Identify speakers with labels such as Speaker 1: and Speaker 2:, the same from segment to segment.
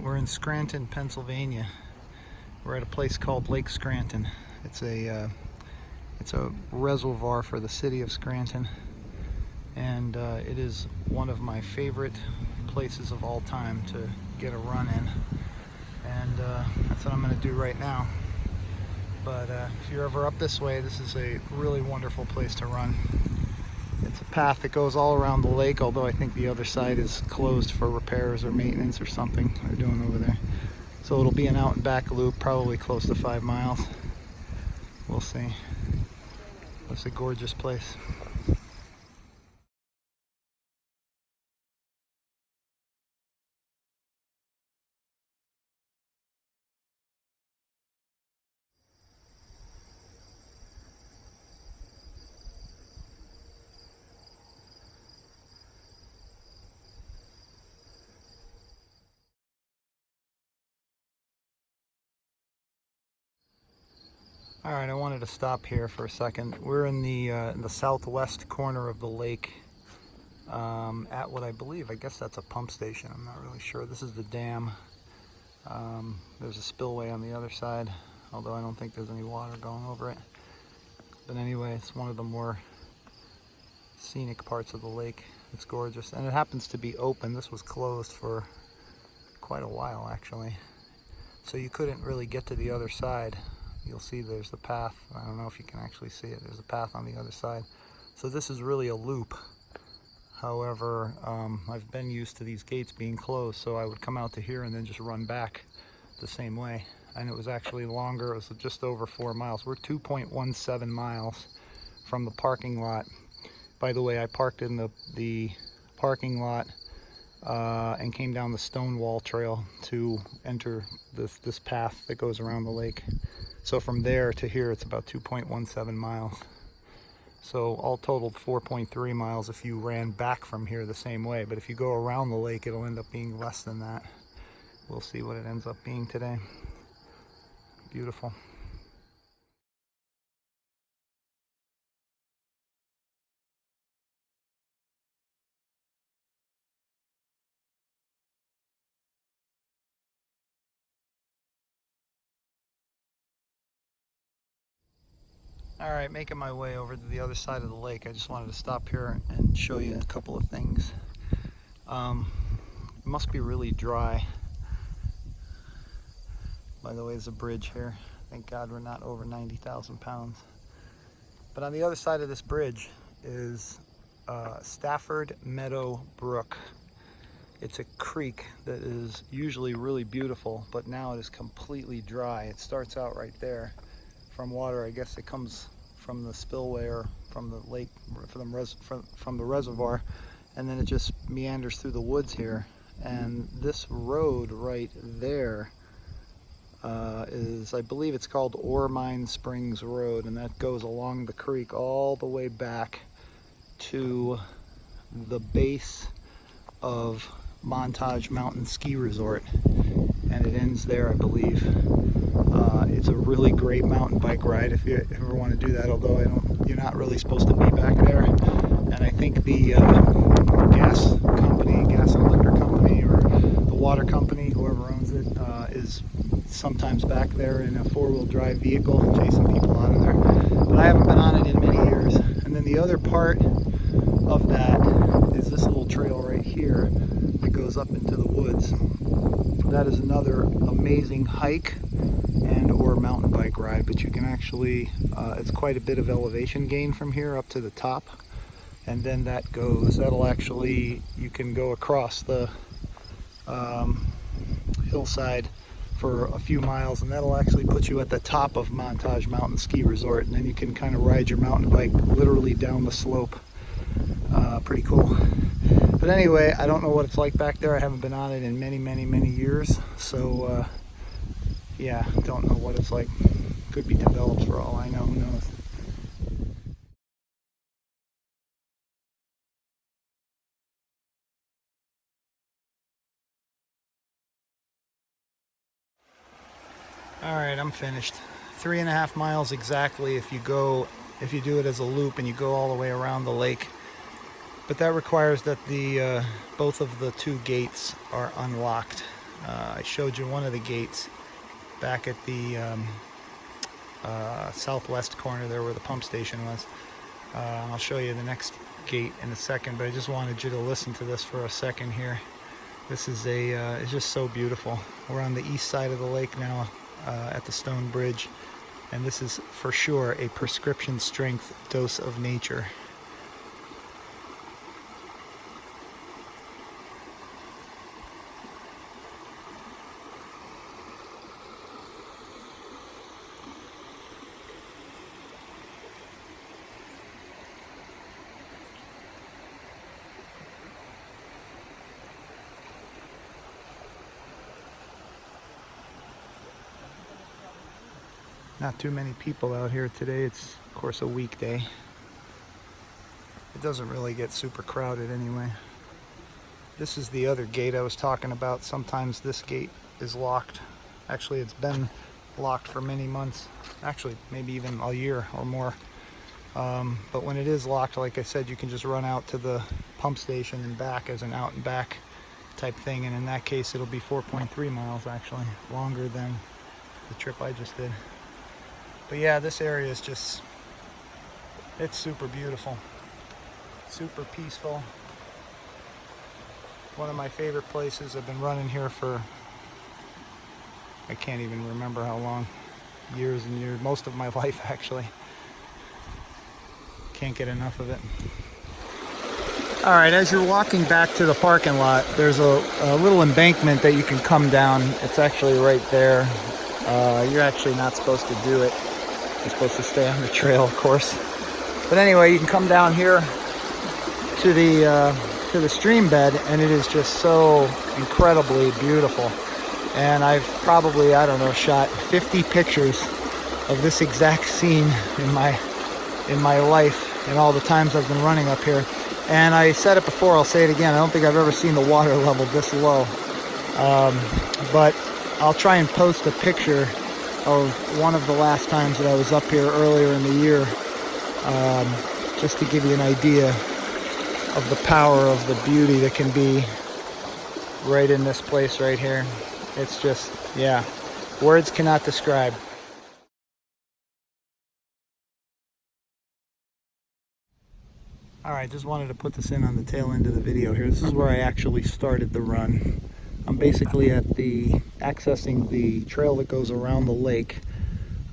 Speaker 1: We're in Scranton, Pennsylvania. We're at a place called Lake Scranton. It's a reservoir for the city of Scranton, and it is one of my favorite places of all time to get a run in. And that's what I'm going to do right now. But if you're ever up this way, this is a really wonderful place to run. It's a path that goes all around the lake, although I think the other side is closed for repairs or maintenance or something they're doing over there. So it'll be an out and back loop, probably close to 5 miles. We'll see. It's a gorgeous place. Alright, I wanted to stop here for a second. We're in the southwest corner of the lake at what I believe, I guess that's a pump station. I'm not really sure. This is the dam. There's a spillway on the other side, although I don't think there's any water going over it. But anyway, it's one of the more scenic parts of the lake. It's gorgeous, and it happens to be open. This was closed for quite a while, actually. So you couldn't really get to the other side. You'll see there's the path. I don't know if you can actually see it. There's a path on the other side. So this is really a loop. However, I've been used to these gates being closed, so I would come out to here and then just run back the same way. And it was actually longer. It was just over 4 miles. We're 2.17 miles from the parking lot. By the way, I parked in the parking lot and came down the stone wall trail to enter this path that goes around the lake. So from there to here, it's about 2.17 miles. So all totaled 4.3 miles if you ran back from here the same way. But if you go around the lake, it'll end up being less than that. We'll see what it ends up being today. Beautiful. Alright, making my way over to the other side of the lake. I just wanted to stop here and show you a couple of things. It must be really dry. By the way, there's a bridge here. Thank God we're not over 90,000 pounds. But on the other side of this bridge is Stafford Meadow Brook. It's a creek that is usually really beautiful, but now it is completely dry. It starts out right there from water. I guess it comes from the spillway or from the lake, from the reservoir, and then it just meanders through the woods here. And this road right there is, I believe it's called Ore Mine Springs Road, and that goes along the creek all the way back to the base of Montage Mountain Ski Resort, and it ends there, I believe. It's a really great mountain bike ride if you ever want to do that, although you're not really supposed to be back there. And I think the gas and electric company, or the water company, whoever owns it, is sometimes back there in a 4-wheel drive vehicle chasing people out of there. But I haven't been on it in many years. And then the other part of that is this little trail right here that goes up into the woods. That is another amazing hike and or mountain bike ride, but you can actually, it's quite a bit of elevation gain from here up to the top. And then that'll actually, you can go across the hillside for a few miles, and that'll actually put you at the top of Montage Mountain Ski Resort, and then you can kind of ride your mountain bike literally down the slope. Pretty cool. But anyway, I don't know what it's like back there. I haven't been on it in many years, so yeah, don't know what it's like. Could be developed for all I know, who knows. Alright, I'm finished. 3.5 miles exactly if you do it as a loop and you go all the way around the lake. But that requires that both of the two gates are unlocked. I showed you one of the gates back at the southwest corner there where the pump station was. I'll show you the next gate in a second, but I just wanted you to listen to this for a second here. This is it's just so beautiful. We're on the east side of the lake now at the stone bridge, and this is for sure a prescription strength dose of nature. Not too many people out here today. It's, of course, a weekday. It doesn't really get super crowded anyway. This is the other gate I was talking about. Sometimes this gate is locked. Actually, it's been locked for many months. Actually, maybe even a year or more. But when it is locked, like I said, you can just run out to the pump station and back as an out and back type thing. And in that case, it'll be 4.3 miles, actually. Longer than the trip I just did. But yeah, this area is just, it's super beautiful, super peaceful. One of my favorite places. I've been running here for, I can't even remember how long, years and years, most of my life actually. Can't get enough of it. All right, as you're walking back to the parking lot, there's a little embankment that you can come down. It's actually right there. You're actually not supposed to do it. You're supposed to stay on the trail, of course. But anyway, you can come down here to the stream bed, and it is just so incredibly beautiful. And I've probably, I don't know, shot 50 pictures of this exact scene in my life and all the times I've been running up here. And I said it before, I'll say it again, I don't think I've ever seen the water level this low. But I'll try and post a picture of one of the last times that I was up here earlier in the year, just to give you an idea of the power of the beauty that can be right in this place right here. It's just, yeah, words cannot describe. All right, just wanted to put this in on the tail end of the video here. This is where I actually started the run. I'm basically accessing the trail that goes around the lake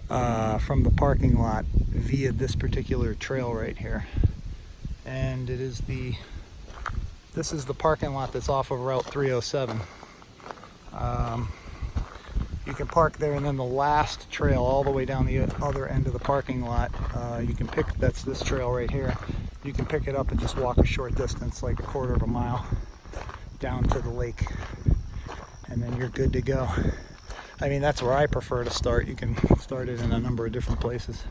Speaker 1: from the parking lot via this particular trail right here. And this is the parking lot that's off of Route 307. You can park there, and then the last trail all the way down the other end of the parking lot, you can pick, that's this trail right here. You can pick it up and just walk a short distance, like a quarter of a mile, down to the lake. And then you're good to go. I mean, that's where I prefer to start. You can start it in a number of different places.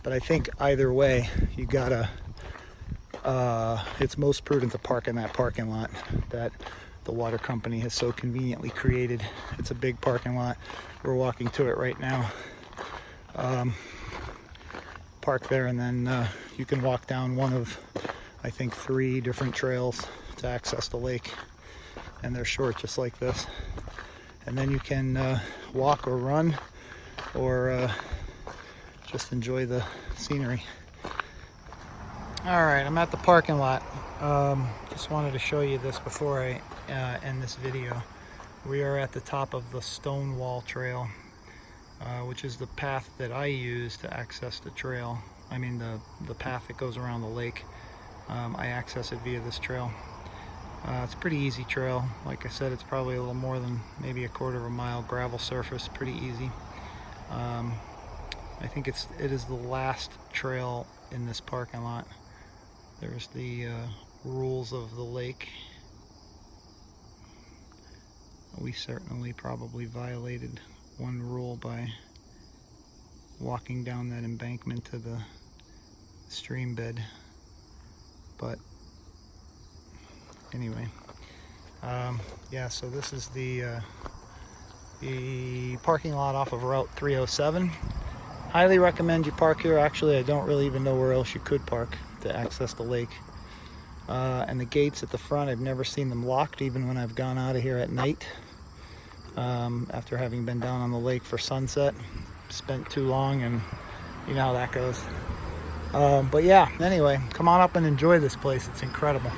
Speaker 1: But I think either way, you gotta, it's most prudent to park in that parking lot that the water company has so conveniently created. It's a big parking lot. We're walking to it right now. Park there, and then you can walk down one of, I think, 3 different trails to access the lake. And they're short, just like this. And then you can walk or run, or just enjoy the scenery. All right, I'm at the parking lot. Just wanted to show you this before I end this video. We are at the top of the Stonewall Trail, which is the path that I use to access the trail. I mean the path that goes around the lake. I access it via this trail. It's a pretty easy trail. Like I said, it's probably a little more than maybe a quarter of a mile gravel surface, pretty easy. I think it is the last trail in this parking lot. There's the rules of the lake. We certainly probably violated one rule by walking down that embankment to the stream bed, but anyway, yeah, so this is the parking lot off of Route 307. Highly recommend you park here. Actually, I don't really even know where else you could park to access the lake. And the gates at the front, I've never seen them locked, even when I've gone out of here at night. after having been down on the lake for sunset. Spent too long, and you know how that goes. But yeah, anyway, come on up and enjoy this place. It's incredible.